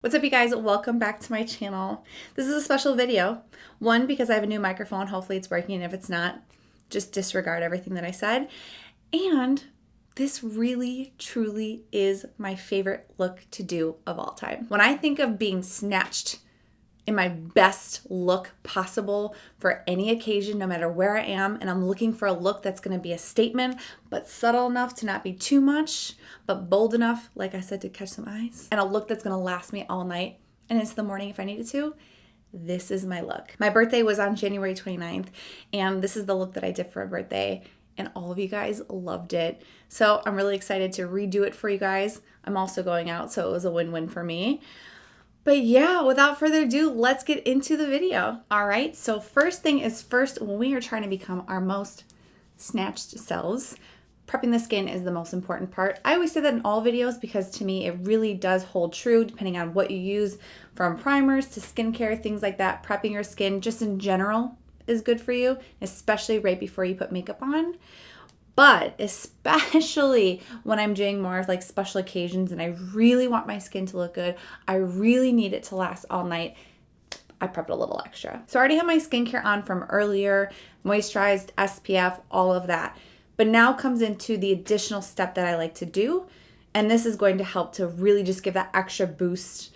What's up, you guys? Welcome back to my channel. This is a special video. One, because I have a new microphone. Hopefully it's working. If it's not, just disregard everything that I said. And this really, truly is my favorite look to do of all time. When I think of being snatched in my best look possible for any occasion, no matter where I am, and I'm looking for a look that's gonna be a statement, but subtle enough to not be too much, but bold enough, like I said, to catch some eyes, and a look that's gonna last me all night and into the morning if I needed to, this is my look. My birthday was on January 29th, and this is the look that I did for a birthday, and all of you guys loved it. So I'm really excited to redo it for you guys. I'm also going out, so it was a win-win for me. But yeah, without further ado, let's get into the video. All right, so first thing is first, when we are trying to become our most snatched selves, prepping the skin is the most important part. I always say that in all videos because to me, it really does hold true depending on what you use, from primers to skincare, things like that. Prepping your skin just in general is good for you, especially right before you put makeup on. But especially when I'm doing more of like special occasions and I really want my skin to look good, I really need it to last all night, I prepped a little extra. So I already have my skincare on from earlier, moisturized, SPF, all of that. But now comes into the additional step that I like to do. And this is going to help to really just give that extra boost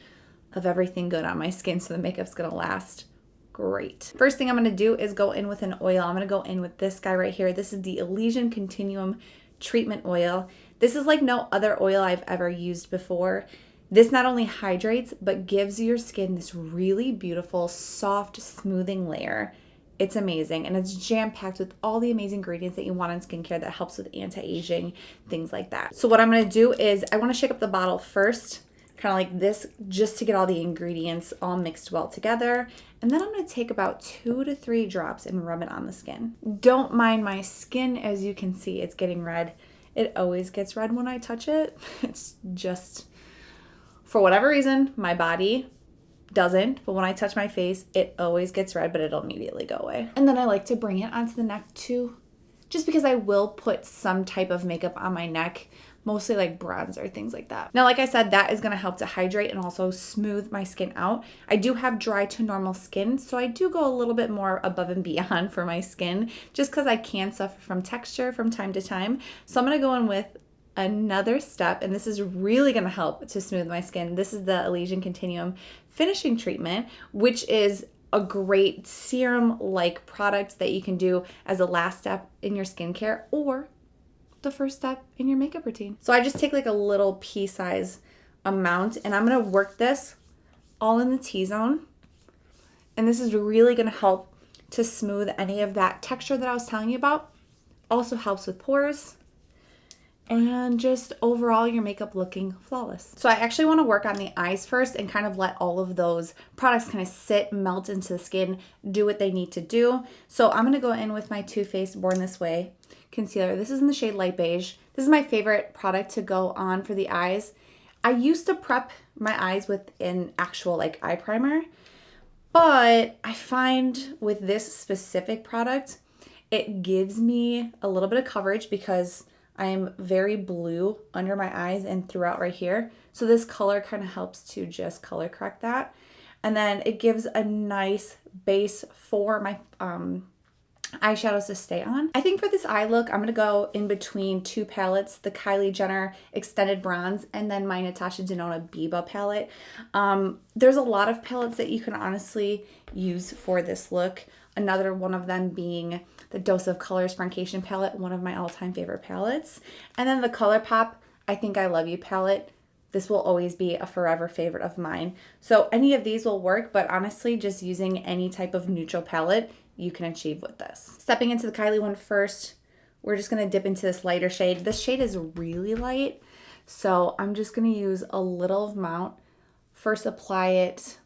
of everything good on my skin so the makeup's gonna last great. First thing I'm going to do is go in with an oil. I'm going to go in with this guy right here. This is the Elysian Continuum Treatment Oil. This is like no other oil I've ever used before. This not only hydrates, but gives your skin this really beautiful, soft, smoothing layer. It's amazing, and it's jam-packed with all the amazing ingredients that you want in skincare that helps with anti-aging, things like that. So what I'm going to do is I want to shake up the bottle first, kind of like this, just to get all the ingredients all mixed well together. And then I'm going to take about 2 to 3 drops and rub it on the skin. Don't mind my skin. As you can see, it's getting red. It always gets red when I touch it. It's just, for whatever reason, my body doesn't, but when I touch my face, it always gets red, but it'll immediately go away. And then I like to bring it onto the neck too, just because I will put some type of makeup on my neck, mostly like bronzer, things like that. Now, like I said, that is gonna help to hydrate and also smooth my skin out. I do have dry to normal skin, so I do go a little bit more above and beyond for my skin, just because I can suffer from texture from time to time. So I'm gonna go in with another step, and this is really gonna help to smooth my skin. This is the Elysian Continuum Finishing Treatment, which is a great serum-like product that you can do as a last step in your skincare or the first step in your makeup routine. So I just take like a little pea size amount, and I'm gonna work this all in the T-zone. And this is really gonna help to smooth any of that texture that I was telling you about. Also helps with pores and just overall your makeup looking flawless. So I actually wanna work on the eyes first and kind of let all of those products kind of sit, melt into the skin, do what they need to do. So I'm gonna go in with my Too Faced Born This Way concealer. This is in the shade Light Beige. This is my favorite product to go on for the eyes. I used to prep my eyes with an actual like eye primer, but I find with this specific product, it gives me a little bit of coverage because I'm very blue under my eyes and throughout right here. So this color kind of helps to just color correct that. And then it gives a nice base for my eyeshadows to stay on. I think for this eye look, I'm gonna go in between 2 palettes, the Kylie Jenner Extended Bronze and then my Natasha Denona Biba palette. There's a lot of palettes that you can honestly use for this look. Another one of them being the Dose of Colors Francation palette, one of my all-time favorite palettes. And then the ColourPop I Think I Love You palette. This will always be a forever favorite of mine. So any of these will work, but honestly, just using any type of neutral palette you can achieve with this. Stepping into the Kylie one first, we're just gonna dip into this lighter shade. This shade is really light, so I'm just gonna use a little amount. First apply it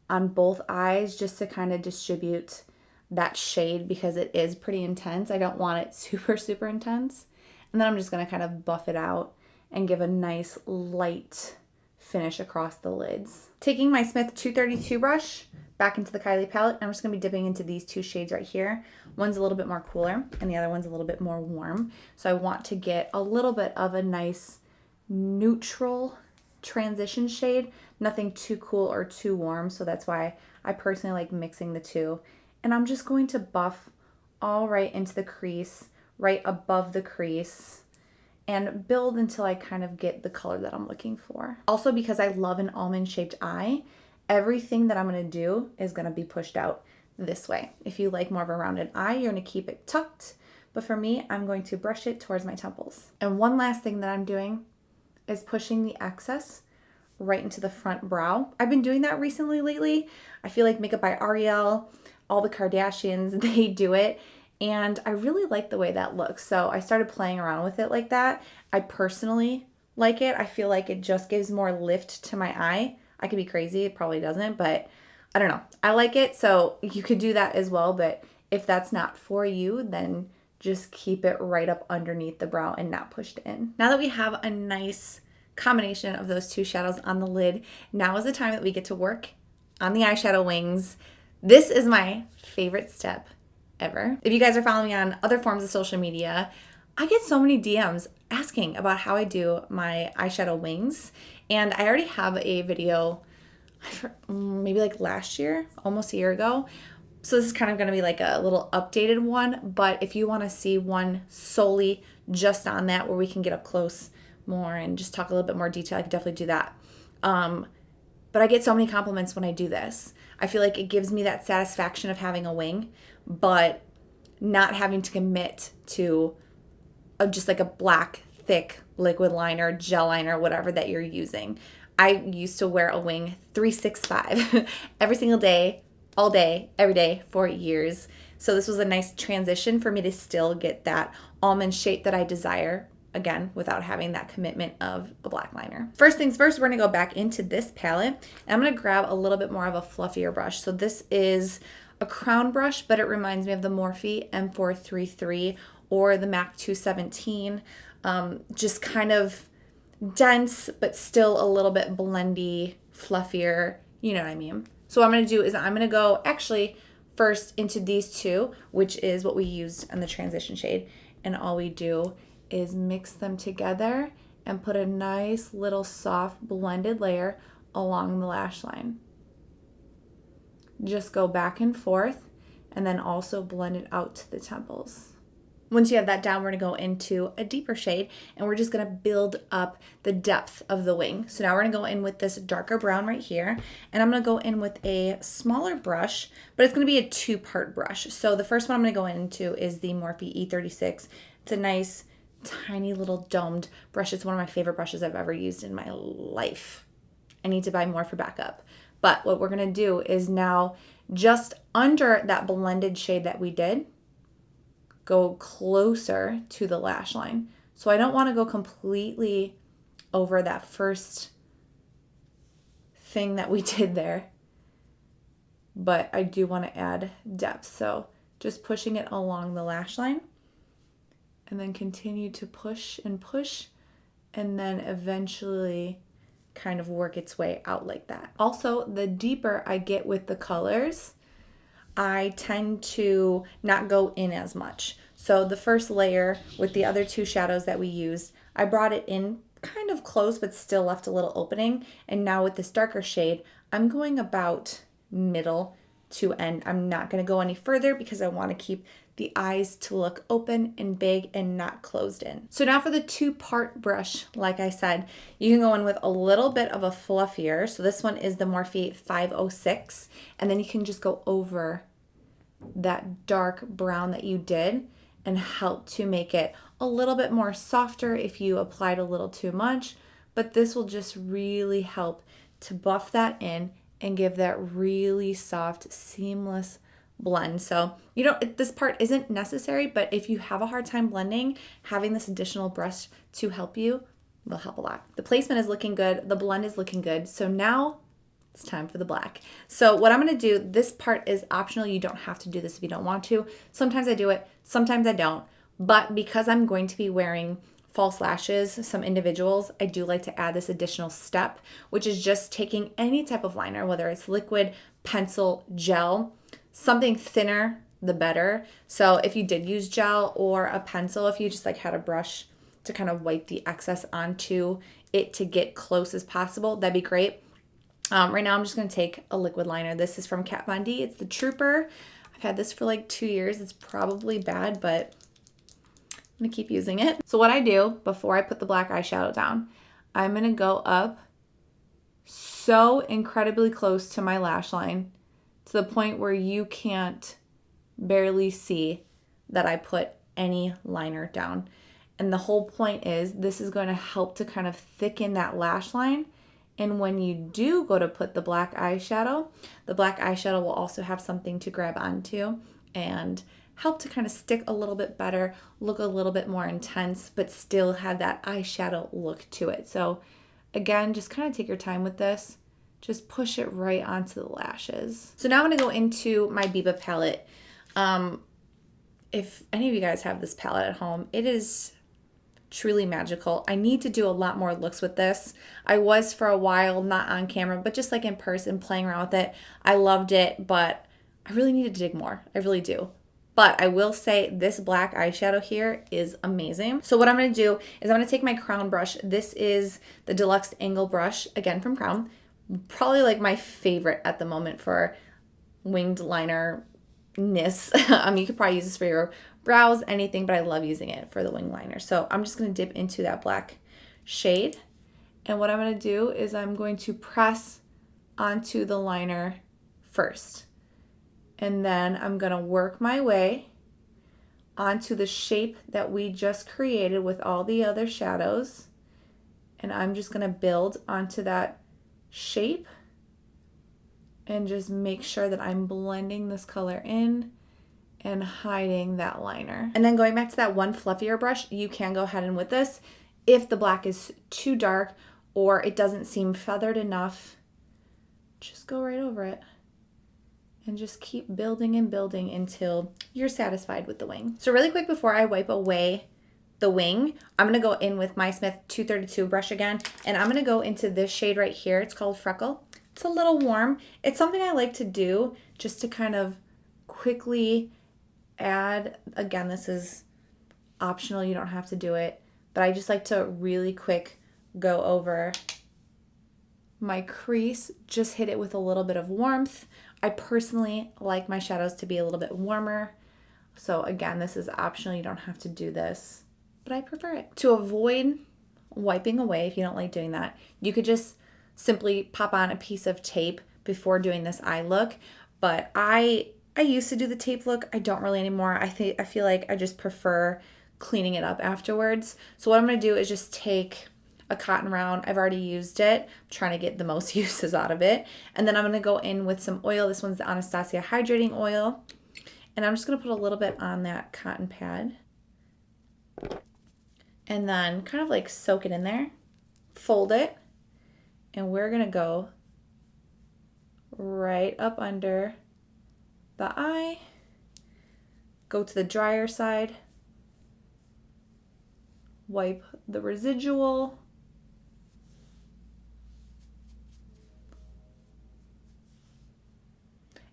on both eyes just to kind of distribute that shade because it is pretty intense. I don't want it super, super intense. And then I'm just gonna kind of buff it out and give a nice light finish across the lids. Taking my Smith 232 brush back into the Kylie palette, I'm just gonna be dipping into these 2 shades right here. One's a little bit more cooler and the other one's a little bit more warm. So I want to get a little bit of a nice neutral transition shade nothing too cool or too warm. So that's why I personally like mixing the two. And I'm just going to buff all right into the crease, right above the crease, and build until I kind of get the color that I'm looking for. Also, because I love an almond shaped eye, everything that I'm gonna do is gonna be pushed out this way. If you like more of a rounded eye, you're gonna keep it tucked. But for me, I'm going to brush it towards my temples. And one last thing that I'm doing is pushing the excess right into the front brow. I've been doing that recently lately. I feel like Makeup by Ardell, all the Kardashians, they do it. And I really like the way that looks. So I started playing around with it like that. I personally like it. I feel like it just gives more lift to my eye. I could be crazy. It probably doesn't, but I don't know. I like it. So you could do that as well. But if that's not for you, then just keep it right up underneath the brow and not pushed in. Now that we have a nice combination of those two shadows on the lid, now is the time that we get to work on the eyeshadow wings. This is my favorite step ever. If you guys are following me on other forms of social media, I get so many DMs asking about how I do my eyeshadow wings. And I already have a video, maybe like last year, almost a year ago. So this is kind of going to be like a little updated one. But if you want to see one solely just on that, where we can get up close more and just talk a little bit more detail, I could definitely do that. But I get so many compliments when I do this. I feel like it gives me that satisfaction of having a wing, but not having to commit to just like a black, thick liquid liner, gel liner, whatever that you're using. I used to wear a wing 365 every single day, all day, every day for years. So this was a nice transition for me to still get that almond shape that I desire, again, without having that commitment of a black liner. First things first, we're gonna go back into this palette, and I'm gonna grab a little bit more of a fluffier brush. So this is a crown brush, but it reminds me of the Morphe M433 or the MAC 217. Just kind of dense, but still a little bit blendy, fluffier, you know what I mean? So what I'm gonna do is I'm gonna go actually first into these two, which is what we used in the transition shade. And all we do is mix them together and put a nice little soft blended layer along the lash line. Just go back and forth and then also blend it out to the temples. Once you have that down, we're gonna go into a deeper shade and we're just gonna build up the depth of the wing. So now we're gonna go in with this darker brown right here, and I'm gonna go in with a smaller brush, but it's gonna be a two-part brush. So the first one I'm gonna go into is the Morphe E36. It's a nice, tiny little domed brush. It's one of my favorite brushes I've ever used in my life. I need to buy more for backup. But what we're gonna do is now, just under that blended shade that we did, go closer to the lash line. So I don't want to go completely over that first thing that we did there, but I do want to add depth. So just pushing it along the lash line and then continue to push and push, and then eventually kind of work its way out like that. Also, the deeper I get with the colors, I tend to not go in as much. So the first layer with the other two shadows that we used, I brought it in kind of close but still left a little opening. And now with this darker shade, I'm going about middle to end. I'm not going to go any further because I want to keep the eyes to look open and big and not closed in. So now for the two-part brush, like I said, you can go in with a little bit of a fluffier. So this one is the Morphe 506, and then you can just go over that dark brown that you did and help to make it a little bit more softer if you applied a little too much, but this will just really help to buff that in and give that really soft, seamless blend. So this part isn't necessary, but if you have a hard time blending, having this additional brush to help you will help a lot. The placement is looking good, the blend is looking good, so now it's time for the black. So what I'm going to do, this part is optional. You don't have to do this if you don't want to. Sometimes I do it, sometimes I don't. But because I'm going to be wearing false lashes, some individuals, I do like to add this additional step, which is just taking any type of liner, whether it's liquid, pencil, gel, something thinner, the better. So if you did use gel or a pencil, if you just like had a brush to kind of wipe the excess onto it to get close as possible, that'd be great. Right now I'm just going to take a liquid liner. This is from Kat Von D. It's the Trooper. I've had this for like 2 years. It's probably bad, but I'm going to keep using it. So what I do before I put the black eyeshadow down, I'm going to go up so incredibly close to my lash line to the point where you can't barely see that I put any liner down. And the whole point is this is going to help to kind of thicken that lash line. And when you do go to put the black eyeshadow will also have something to grab onto and help to kind of stick a little bit better, look a little bit more intense, but still have that eyeshadow look to it. So again, just kind of take your time with this. Just push it right onto the lashes. So now I'm going to go into my Biba palette. If any of you guys have this palette at home, it is truly magical. I need to do a lot more looks with this. I was for a while, not on camera, but just like in person, playing around with it. I loved it, but I really need to dig more. I really do. But I will say this black eyeshadow here is amazing. So what I'm going to do is I'm going to take my Crown brush. This is the Deluxe Angle brush, again from Crown. Probably like my favorite at the moment for winged liner-ness. You could probably use this for your brows, anything, but I love using it for the wing liner. So I'm just going to dip into that black shade. And what I'm going to do is I'm going to press onto the liner first. And then I'm going to work my way onto the shape that we just created with all the other shadows. And I'm just going to build onto that shape and just make sure that I'm blending this color in and hiding that liner. And then going back to that one fluffier brush, you can go ahead and with this, if the black is too dark or it doesn't seem feathered enough, just go right over it and just keep building and building until you're satisfied with the wing. So really quick before I wipe away the wing, I'm gonna go in with my Smith 232 brush again, and I'm gonna go into this shade right here. It's called Freckle. It's a little warm. It's something I like to do just to kind of quickly add, again, this is optional, you don't have to do it, but I just like to really quick go over my crease, just hit it with a little bit of warmth. I personally like my shadows to be a little bit warmer. So again, this is optional, you don't have to do this, but I prefer it. To avoid wiping away, if you don't like doing that, you could just simply pop on a piece of tape before doing this eye look, but I used to do the tape look. I don't really anymore. I feel like I just prefer cleaning it up afterwards. So what I'm going to do is just take a cotton round. I've already used it. I'm trying to get the most uses out of it. And then I'm going to go in with some oil. This one's the Anastasia hydrating oil. And I'm just going to put a little bit on that cotton pad. And then kind of like soak it in there. Fold it. And we're going to go right up under the eye, go to the drier side, wipe the residual,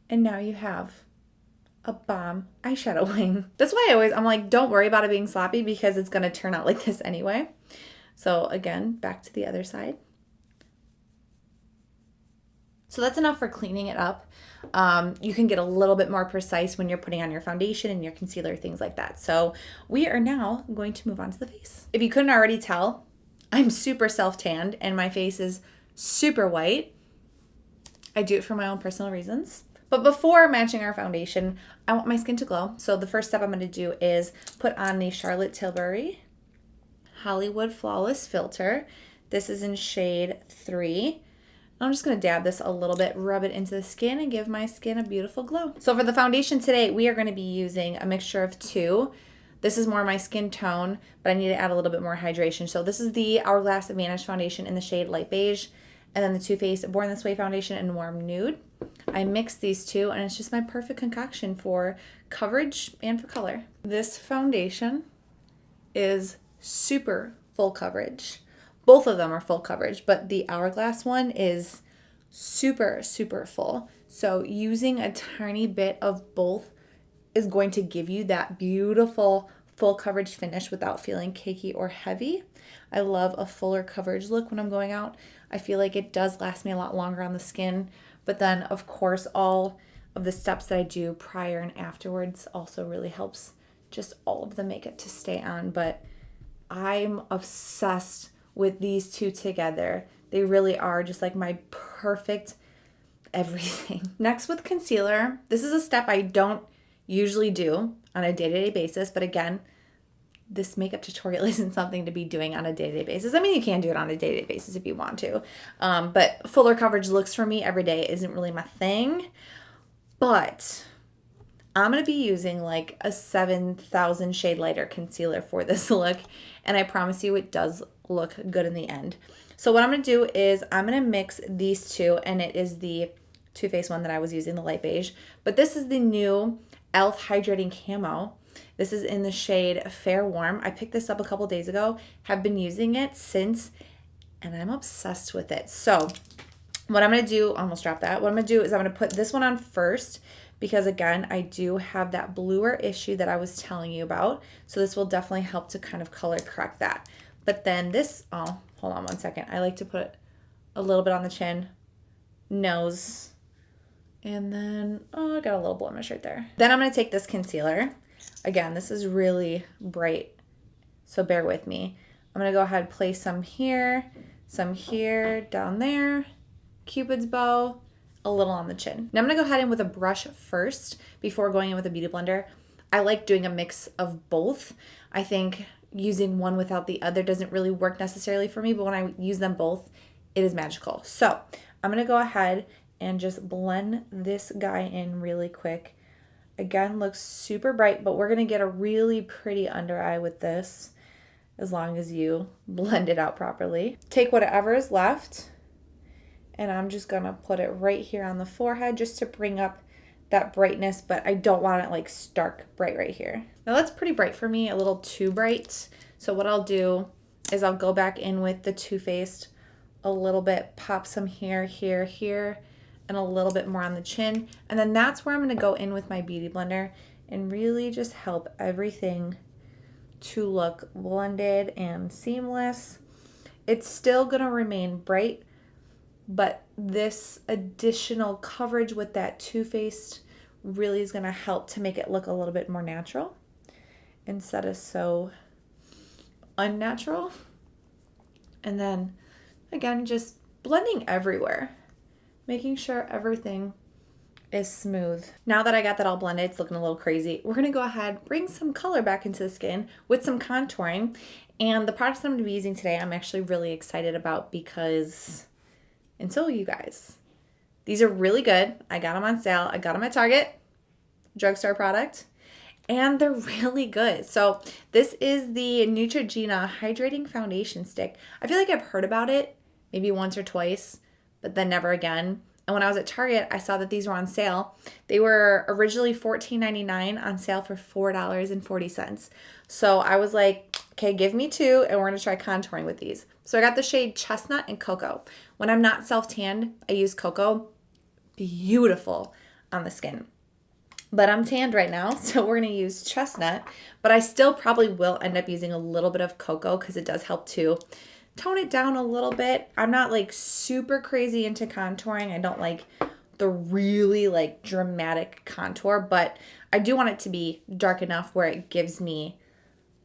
and now you have a bomb eyeshadow wing. That's why I'm like, don't worry about it being sloppy because it's gonna turn out like this anyway. So again, back to the other side. So that's enough for cleaning it up. You can get a little bit more precise when you're putting on your foundation and your concealer, things like that. So we are now going to move on to the face. If you couldn't already tell, I'm super self-tanned and my face is super white. I do it for my own personal reasons. But before matching our foundation, I want my skin to glow. So the first step I'm going to do is put on the Charlotte Tilbury Hollywood Flawless Filter. This is in shade 3. I'm just going to dab this a little bit, rub it into the skin, and give my skin a beautiful glow. So for the foundation today, we are going to be using a mixture of 2. This is more my skin tone, but I need to add a little bit more hydration. So this is the Hourglass Advantage Foundation in the shade Light Beige, and then the Too Faced Born This Way Foundation in Warm Nude. I mixed these two, and it's just my perfect concoction for coverage and for color. This foundation is super full coverage. Both of them are full coverage, but the Hourglass one is super, super full. So using a tiny bit of both is going to give you that beautiful full coverage finish without feeling cakey or heavy. I love a fuller coverage look when I'm going out. I feel like it does last me a lot longer on the skin. But then, of course, all of the steps that I do prior and afterwards also really helps just all of the makeup to stay on. But I'm obsessed with these two together. They really are just like my perfect everything. Next, with concealer, this is a step I don't usually do on a day-to-day basis, but again, this makeup tutorial isn't something to be doing on a day-to-day basis. I mean, you can do it on a day-to-day basis if you want to, but fuller coverage looks for me every day isn't really my thing. But I'm going to be using like a 7,000 shade lighter concealer for this look, and I promise you it does look good in the end. So what I'm going to do is I'm going to mix these two, and it is the Too Faced one that I was using, the light beige, but this is the new e.l.f. Hydrating Camo. This is in the shade Fair Warm. I picked this up a couple days ago, have been using it since, and I'm obsessed with it. So what I'm going to do, almost dropped that. What I'm going to do is I'm going to put this one on first because, again, I do have that bluer issue that I was telling you about. So this will definitely help to kind of color correct that. But then this, oh, hold on one second. I like to put a little bit on the chin, nose, and then, oh, I got a little blemish right there. Then I'm going to take this concealer. Again, this is really bright, so bear with me. I'm going to go ahead and place some here, down there, Cupid's bow, a little on the chin. Now I'm going to go ahead in with a brush first before going in with a beauty blender. I like doing a mix of both. I think using one without the other doesn't really work necessarily for me, but when I use them both, it is magical. So I'm going to go ahead and just blend this guy in really quick. Again, looks super bright, but we're going to get a really pretty under eye with this as long as you blend it out properly. Take whatever is left, and I'm just going to put it right here on the forehead just to bring up that brightness, but I don't want it like stark bright right here. Now that's pretty bright for me, a little too bright. So what I'll do is I'll go back in with the Too Faced a little bit, pop some here, and a little bit more on the chin. And then that's where I'm going to go in with my beauty blender and really just help everything to look blended and seamless. It's still going to remain bright, but this additional coverage with that Too Faced really is going to help to make it look a little bit more natural instead of so unnatural. And then again, just blending everywhere, making sure everything is smooth. Now that I got that all blended, it's looking a little crazy. We're gonna go ahead, bring some color back into the skin with some contouring. And the products I'm gonna be using today, I'm actually really excited about because, and so will you guys. These are really good. I got them on sale. I got them at Target, drugstore product, and they're really good. So this is the Neutrogena Hydrating Foundation Stick. I feel like I've heard about it maybe once or twice, but then never again. And when I was at Target, I saw that these were on sale. They were originally $14.99 on sale for $4.40. So I was like, okay, give me two, and we're gonna try contouring with these. So I got the shade Chestnut and Cocoa. When I'm not self-tanned, I use Cocoa. Beautiful on the skin. But I'm tanned right now, so we're gonna use Chestnut. But I still probably will end up using a little bit of Cocoa because it does help to tone it down a little bit. I'm not like super crazy into contouring. I don't like the really like dramatic contour, but I do want it to be dark enough where it gives me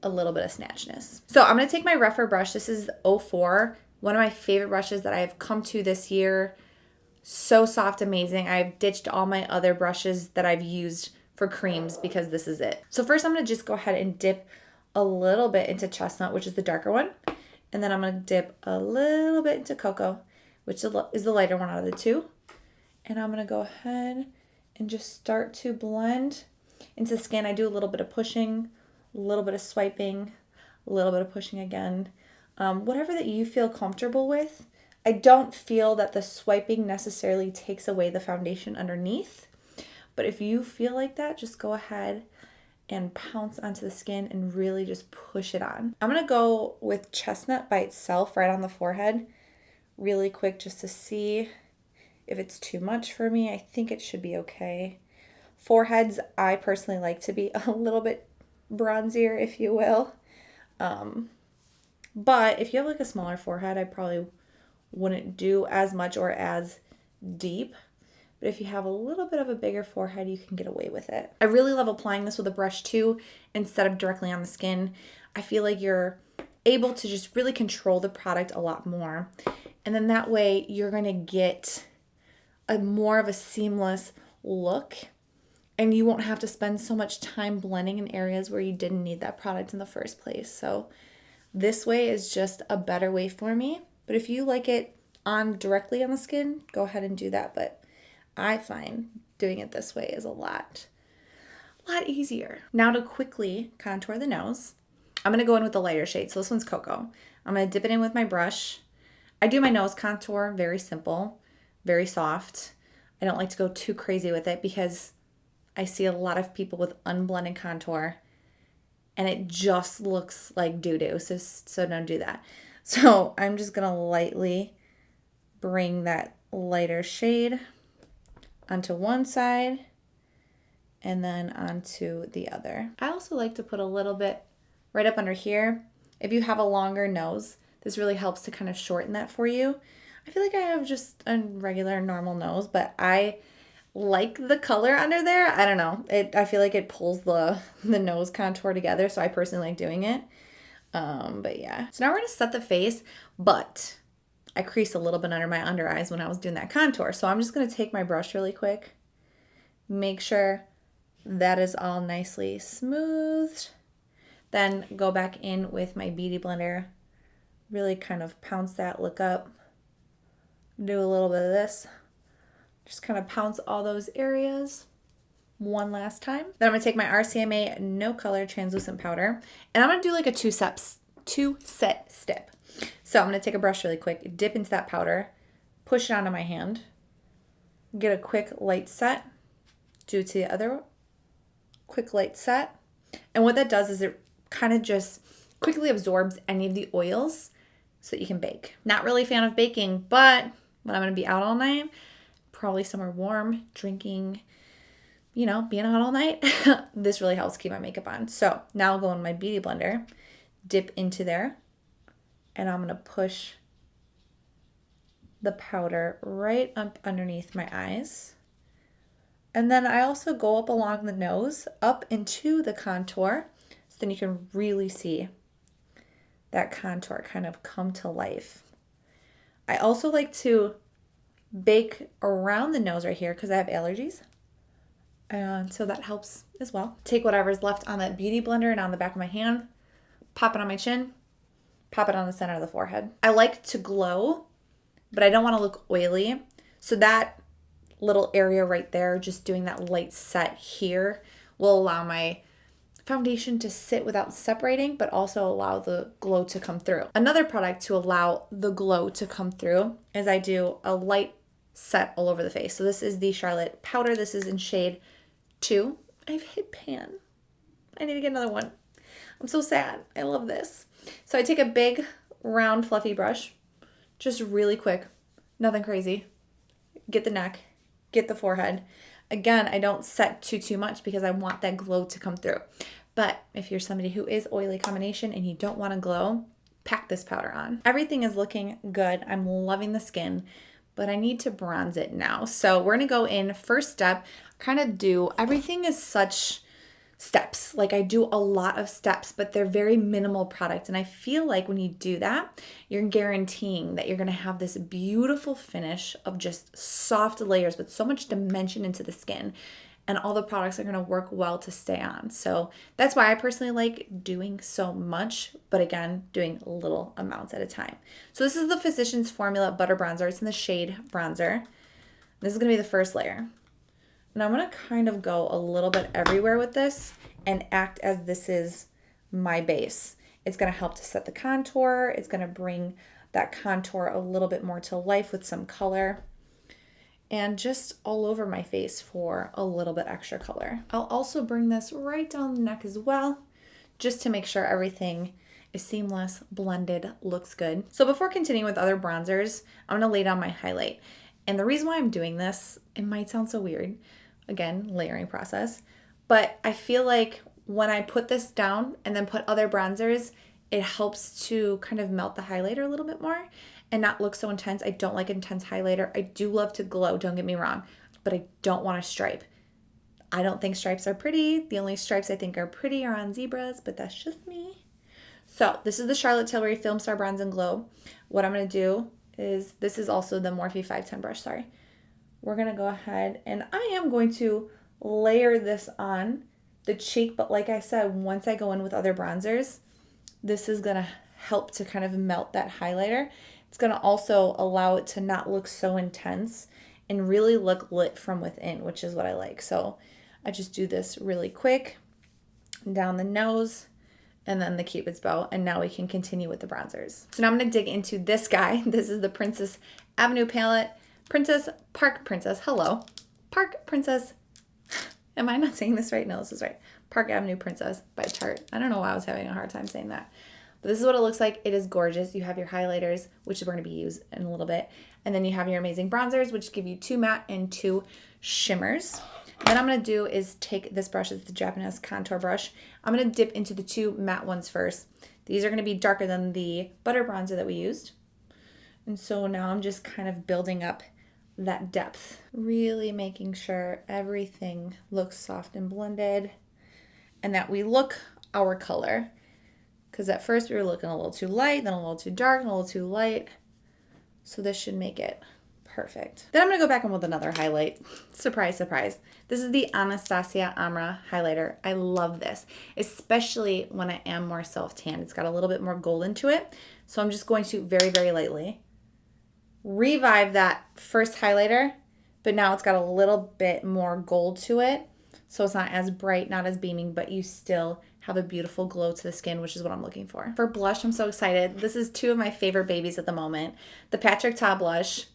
a little bit of snatchness. So I'm gonna take my Rephr brush. This is 04, one of my favorite brushes that I've come to this year. So soft, amazing. I've ditched all my other brushes that I've used for creams because this is it. So first I'm gonna just go ahead and dip a little bit into Chestnut, which is the darker one. And then I'm going to dip a little bit into Cocoa, which is the lighter one out of the two. And I'm going to go ahead and just start to blend into the skin. I do a little bit of pushing, a little bit of swiping, a little bit of pushing again. Whatever that you feel comfortable with. I don't feel that the swiping necessarily takes away the foundation underneath. But if you feel like that, just go ahead and pounce onto the skin and really just push it on. I'm gonna go with Chestnut by itself right on the forehead really quick just to see if it's too much for me. I think it should be okay. Foreheads, I personally like to be a little bit bronzier, if you will. But if you have like a smaller forehead, I probably wouldn't do as much or as deep. But if you have a little bit of a bigger forehead, you can get away with it. I really love applying this with a brush too, instead of directly on the skin. I feel like you're able to just really control the product a lot more. And then that way you're going to get a more of a seamless look, and you won't have to spend so much time blending in areas where you didn't need that product in the first place. So this way is just a better way for me. But if you like it on directly on the skin, go ahead and do that. But I find doing it this way is a lot easier. Now to quickly contour the nose, I'm going to go in with the lighter shade. So this one's Cocoa. I'm going to dip it in with my brush. I do my nose contour very simple, very soft. I don't like to go too crazy with it because I see a lot of people with unblended contour and it just looks like doo-doo. So don't do that. So I'm just going to lightly bring that lighter shade onto one side and then onto the other. I also like to put a little bit right up under here. If you have a longer nose, this really helps to kind of shorten that for you. I feel like I have just a regular normal nose, but I like the color under there. I don't know. I feel like it pulls the nose contour together, so I personally like doing it. But yeah. So now we're going to set the face, but I creased a little bit under my under eyes when I was doing that contour. So I'm just going to take my brush really quick, make sure that is all nicely smoothed. Then go back in with my Beauty Blender, really kind of pounce that look up. Do a little bit of this. Just kind of pounce all those areas one last time. Then I'm going to take my RCMA No Color Translucent Powder, and I'm going to do like a two-set step. So I'm going to take a brush really quick, dip into that powder, push it onto my hand, get a quick light set, do it to the other, quick light set. And what that does is it kind of just quickly absorbs any of the oils so that you can bake. Not really a fan of baking, but when I'm going to be out all night, probably somewhere warm, drinking, being out all night, this really helps keep my makeup on. So now I'll go in my Beauty Blender, dip into there, and I'm going to push the powder right up underneath my eyes. And then I also go up along the nose, up into the contour, so then you can really see that contour kind of come to life. I also like to bake around the nose right here because I have allergies. And so that helps as well. Take whatever's left on that Beauty Blender and on the back of my hand, pop it on my chin, pop it on the center of the forehead. I like to glow, but I don't want to look oily. So that little area right there, just doing that light set here, will allow my foundation to sit without separating, but also allow the glow to come through. Another product to allow the glow to come through is I do a light set all over the face. So this is the Charlotte powder. This is in shade 2. I've hit pan. I need to get another one. I'm so sad. I love this. So I take a big, round, fluffy brush, just really quick, nothing crazy. Get the neck, get the forehead. Again, I don't set too much because I want that glow to come through. But if you're somebody who is oily combination and you don't want to glow, pack this powder on. Everything is looking good. I'm loving the skin, but I need to bronze it now. So we're going to go in first step, kind of do, everything is such steps. Like I do a lot of steps, but they're very minimal product. And I feel like when you do that, you're guaranteeing that you're going to have this beautiful finish of just soft layers with so much dimension into the skin. And all the products are going to work well to stay on. So that's why I personally like doing so much, but again, doing little amounts at a time. So this is the Physicians Formula Butter Bronzer. It's in the shade Bronzer. This is going to be the first layer. And I'm going to kind of go a little bit everywhere with this and act as this is my base. It's going to help to set the contour. It's going to bring that contour a little bit more to life with some color. And just all over my face for a little bit extra color. I'll also bring this right down the neck as well, just to make sure everything is seamless, blended, looks good. So before continuing with other bronzers, I'm gonna lay down my highlight. And the reason why I'm doing this, it might sound so weird, again, layering process, but I feel like when I put this down and then put other bronzers, it helps to kind of melt the highlighter a little bit more and not look so intense. I don't like intense highlighter. I do love to glow, don't get me wrong, but I don't want to stripe. I don't think stripes are pretty. The only stripes I think are pretty are on zebras, but that's just me. So this is the Charlotte Tilbury Filmstar Bronze and Glow. What I'm going to do is, this is also the Morphe 510 brush, sorry. We're going to go ahead and I am going to layer this on the cheek, but like I said, once I go in with other bronzers, this is going to help to kind of melt that highlighter. It's going to also allow it to not look so intense and really look lit from within, which is what I like. So I just do this really quick down the nose and then the Cupid's bow, and now we can continue with the bronzers. So now I'm going to dig into this guy. This is the Princess Avenue palette. Park Princess, hello. Park Princess, am I not saying this right? No, this is right. Park Avenue Princess by Tarte. I don't know why I was having a hard time saying that. But this is what it looks like. It is gorgeous. You have your highlighters, which we're going to be used in a little bit. And then you have your amazing bronzers, which give you 2 matte and 2 shimmers. What I'm going to do is take this brush, it's the Japanese contour brush. I'm going to dip into the 2 matte ones first. These are going to be darker than the butter bronzer that we used. And so now I'm just kind of building up that depth, really making sure everything looks soft and blended and that we look our color. Because at first we were looking a little too light, then a little too dark, and a little too light. So this should make it perfect. Then I'm going to go back in with another highlight. Surprise, surprise. This is the Anastasia Amra highlighter. I love this, especially when I am more self-tanned. It's got a little bit more gold into it. So I'm just going to very, very lightly revive that first highlighter, but now it's got a little bit more gold to it. So it's not as bright, not as beaming, but you still have a beautiful glow to the skin, which is what I'm looking for. For blush, I'm so excited. This is 2 of my favorite babies at the moment. The Patrick Ta blush.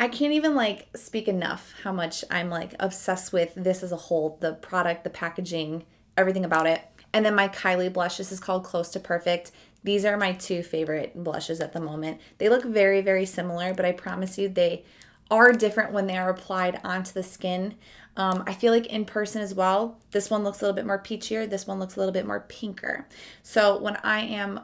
I can't even like speak enough how much I'm like obsessed with this as a whole, the product, the packaging, everything about it. And then my Kylie blush, this is called Close to Perfect. These are my 2 favorite blushes at the moment. They look very, very similar, but I promise you they are different when they are applied onto the skin. I feel like in person as well, this one looks a little bit more peachier. This one looks a little bit more pinker. So when I am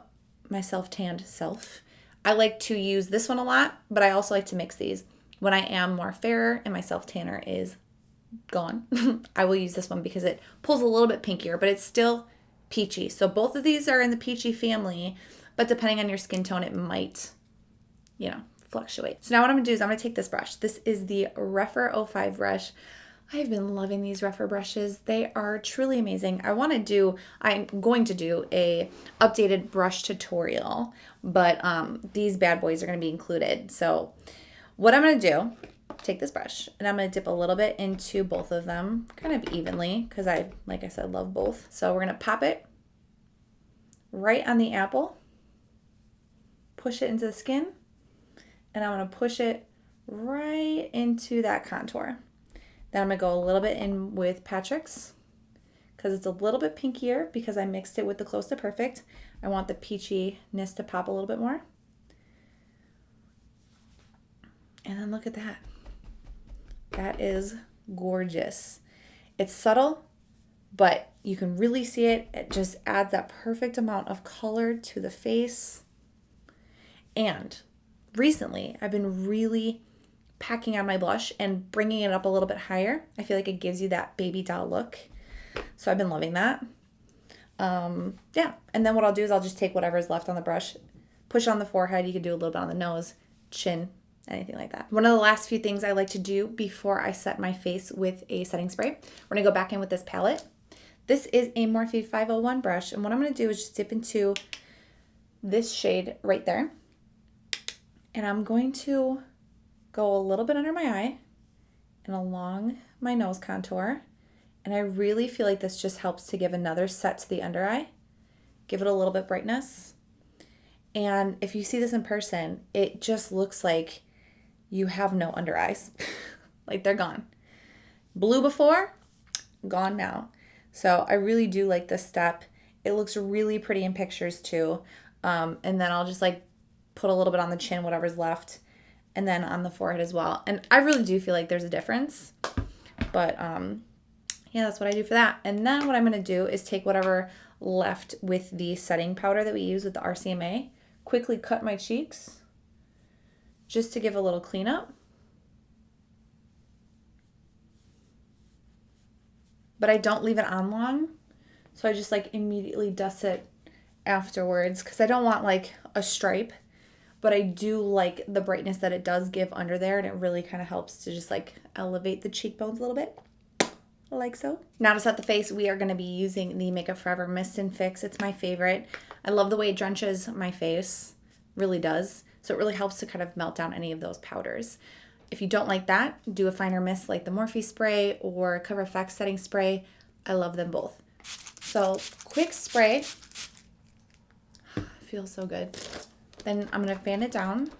my self-tanned self, I like to use this one a lot, but I also like to mix these. When I am more fairer and my self-tanner is gone, I will use this one because it pulls a little bit pinkier, but it's still peachy. So both of these are in the peachy family, but depending on your skin tone, it might, you know, fluctuate. So now what I'm gonna do is I'm gonna take this brush. This is the Rephr 05 brush. I've been loving these Rephr brushes. They are truly amazing. I'm going to do a updated brush tutorial, but these bad boys are gonna be included. So what I'm gonna do, take this brush and I'm gonna dip a little bit into both of them kind of evenly because like I said, love both. So we're gonna pop it right on the apple, push it into the skin, and I'm gonna push it right into that contour. Then I'm gonna go a little bit in with Patrick's because it's a little bit pinkier because I mixed it with the Close to Perfect. I want the peachiness to pop a little bit more. And then look at that. That is gorgeous. It's subtle, but you can really see it. It just adds that perfect amount of color to the face. And recently, I've been really packing on my blush and bringing it up a little bit higher. I feel like it gives you that baby doll look. So I've been loving that. Yeah. And then what I'll do is I'll just take whatever's left on the brush, push on the forehead. You can do a little bit on the nose, chin, anything like that. One of the last few things I like to do before I set my face with a setting spray, we're gonna go back in with this palette. This is a Morphe 501 brush, and what I'm gonna do is just dip into this shade right there. And I'm going to go a little bit under my eye and along my nose contour. And I really feel like this just helps to give another set to the under eye, give it a little bit brightness. And if you see this in person, it just looks like you have no under eyes. Like they're gone. Blue before, gone now. So I really do like this step. It looks really pretty in pictures too. And then I'll just like put a little bit on the chin, whatever's left, and then on the forehead as well. And I really do feel like there's a difference. But yeah, that's what I do for that. And then what I'm going to do is take whatever left with the setting powder that we use with the RCMA, quickly cut my cheeks just to give a little cleanup. But I don't leave it on long, so I just like immediately dust it afterwards because I don't want like a stripe, but I do like the brightness that it does give under there, and it really kind of helps to just like elevate the cheekbones a little bit, like so. Now to set the face, we are going to be using the Makeup Forever Mist and Fix. It's my favorite. I love the way it drenches my face, really does. So it really helps to kind of melt down any of those powders. If you don't like that, do a finer mist like the Morphe spray or Cover FX setting spray. I love them both. So quick spray. Feels so good. Then I'm going to fan it down.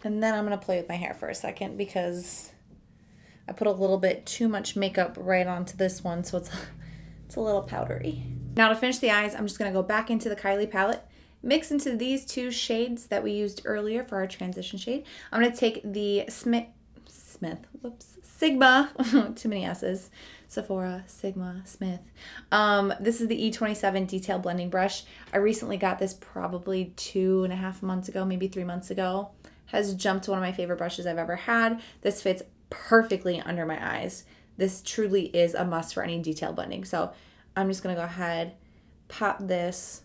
And then I'm going to play with my hair for a second because I put a little bit too much makeup right onto this one, so it's a little powdery. Now to finish the eyes, I'm just going to go back into the Kylie palette, mix into these two shades that we used earlier for our transition shade. I'm going to take the Sigma, too many S's, Sephora, Sigma, Smith. This is the E27 Detail Blending Brush. I recently got this probably 2.5 months ago, maybe 3 months ago. Has jumped to one of my favorite brushes I've ever had. This fits perfectly under my eyes. This truly is a must for any detail blending. So I'm just going to go ahead, pop this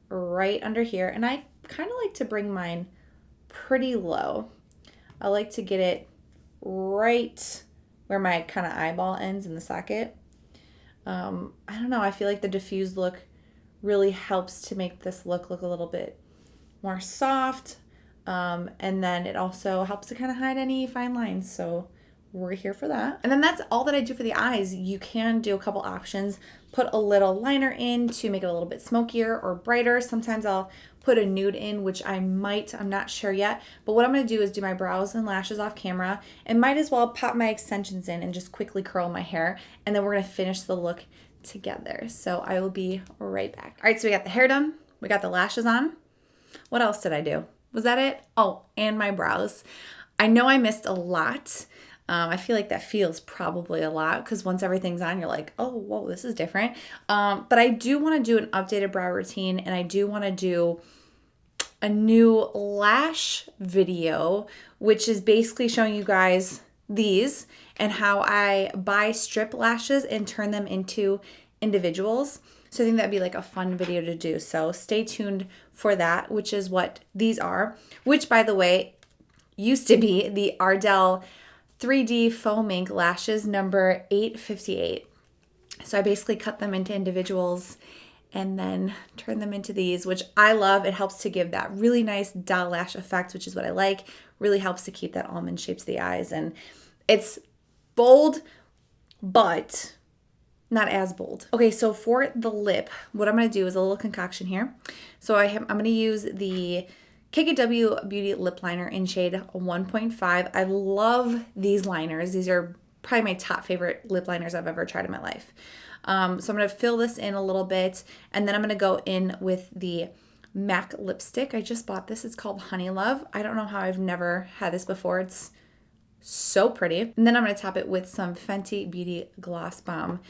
right under here. And I kind of like to bring mine pretty low. I like to get it right where my kind of eyeball ends in the socket. I don't know. I feel like the diffused look really helps to make this look a little bit more soft. And then it also helps to kind of hide any fine lines. So we're here for that. And then that's all that I do for the eyes. You can do a couple options. Put a little liner in to make it a little bit smokier or brighter. Sometimes I'll put a nude in, which I'm not sure yet. But what I'm going to do is do my brows and lashes off camera, and might as well pop my extensions in and just quickly curl my hair. And then we're going to finish the look together. So I will be right back. All right, so we got the hair done. We got the lashes on. What else did I do? Was that it? Oh, and my brows. I know I missed a lot. I feel like that feels probably a lot because once everything's on, you're like, oh, whoa, this is different. But I do want to do an updated brow routine, and I do want to do a new lash video, which is basically showing you guys these and how I buy strip lashes and turn them into individuals. So I think that'd be like a fun video to do. So stay tuned for that, which is what these are, which by the way, used to be the Ardell 3D Foam Ink Lashes number 858. So I basically cut them into individuals and then turn them into these, which I love. It helps to give that really nice doll lash effect, which is what I like. Really helps to keep that almond shape to the eyes. And it's bold, but not as bold. Okay, so for the lip, what I'm going to do is a little concoction here. So I'm going to use the KKW Beauty Lip Liner in shade 1.5. I love these liners. These are probably my top favorite lip liners I've ever tried in my life. So I'm going to fill this in a little bit, and then I'm going to go in with the MAC lipstick. I just bought this. It's called Honey Love. I don't know how I've never had this before. It's so pretty. And then I'm going to top it with some Fenty Beauty Gloss Bomb.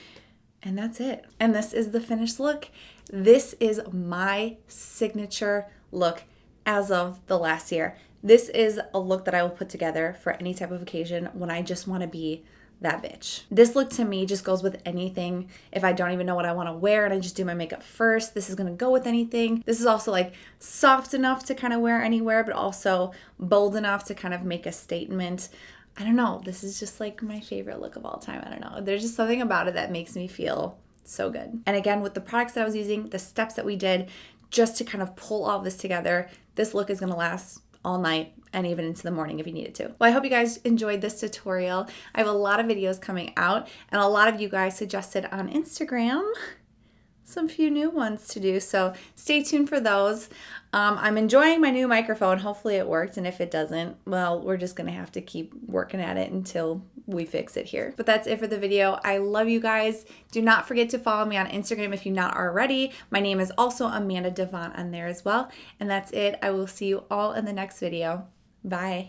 And that's it. And this is the finished look. This is my signature look as of the last year. This is a look that I will put together for any type of occasion when I just want to be that bitch. This look to me just goes with anything. If I don't even know what I want to wear and I just do my makeup first, this is going to go with anything. This is also like soft enough to kind of wear anywhere, but also bold enough to kind of make a statement. I don't know. This is just like my favorite look of all time. I don't know. There's just something about it that makes me feel so good. And again, with the products that I was using, the steps that we did just to kind of pull all this together, this look is going to last all night and even into the morning if you needed to. Well, I hope you guys enjoyed this tutorial. I have a lot of videos coming out, and a lot of you guys suggested on Instagram some few new ones to do, so stay tuned for those. I'm enjoying my new microphone. Hopefully it worked, and if it doesn't, well, we're just gonna have to keep working at it until we fix it here. But that's it for the video. I love you guys. Do not forget to follow me on Instagram if you're not already. My name is also Amanda Devon on there as well. And that's it. I will see you all in the next video. Bye.